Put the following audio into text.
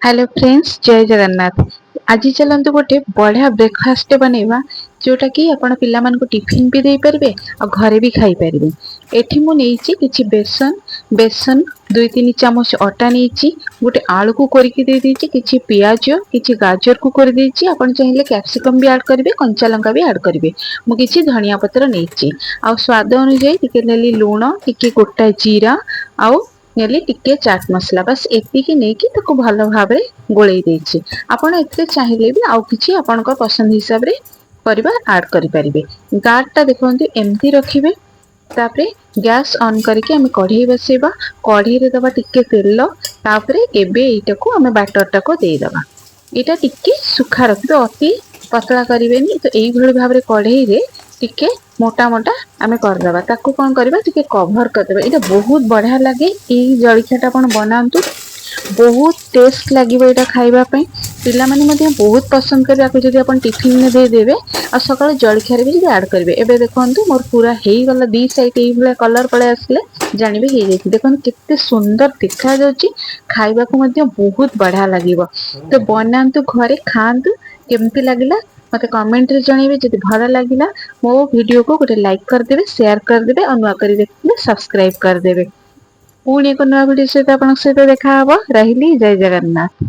Hello friends, जय जगन्नाथ। आज चलते गोटे बढ़िया ब्रेकफास्ट बनैबा जोटा कि आपण पिला मानकु टिफिन भी दे पारिबे और घरे भी खाई पारिबे। एठी मु नेइची किछि बेसन 2-3 चामच अटा नेइची, गोटे आलू को कोरिकी दे देइची, किछि पियाज किछि गाजर को कोरि देइची। आपण चाहिले कैप्सिकम भी ऐड करिवे, कंचा लंका भी ऐड करिवे। मु किछि धनिया पत्र नेइची आ स्वाद अनुसार टिके नेली लूण, टिके गोटा जीरा आउ नेली टिके चाट मसला, बस एतिकी नेकी ताको भलो भाबरे गोळेई देइछि। आपण एते चाहिले भी आउ किछि आपणको पसंद हिसाब रे परिबा ऐड करि परिबे। गाठटा देखंतु एम्ति रखिबे। तापरे गैस ऑन करके हमें कढ़ाई बसेबा। कढ़ाई रे दबा टिके तेल, तापरे एबे एटाको हमें बैटरटा को दे दबा। एटा टिके सुखा रखिबे, अति पतला करिवेनी। तो एई भली भाबरे कढ़ाई रे टिके मोटा मोटा आमे कर दबा। ताको कोन करबा, टिके कवर कर देबा। एटा बहुत बढ़िया लागे। एई जळखियाटा आपण बनांतु, बहुत टेस्ट लागिबो एटा खाइबा पई। पिला माने मध्ये बहुत पसंद करबे आको। जदि आपण टिफिन में दे देबे आ सकाळ जळखिया रे भी ऐड करबे। एबे देखंतु मोर पूरा हेई गला, दी साइड एई भले कलर पळे आसले जानिबे हेई जेति। देखंतु केते सुंदर देखा जाउची, खाइबा को मध्ये बहुत बढ़िया लागिबो। तो बनांतु, घरे खांतु। केमति लागिला मते कमेंट रे जणेबे। जदि भलो लागिला मो वीडियो को गोटे लाइक कर देबे, शेयर कर देबे और नुआ करी देखले सब्सक्राइब कर देबे। पुणी एक नया वीडियो सहित आपनक सहित देखा हबो। रहिली, जय जगन्नाथ।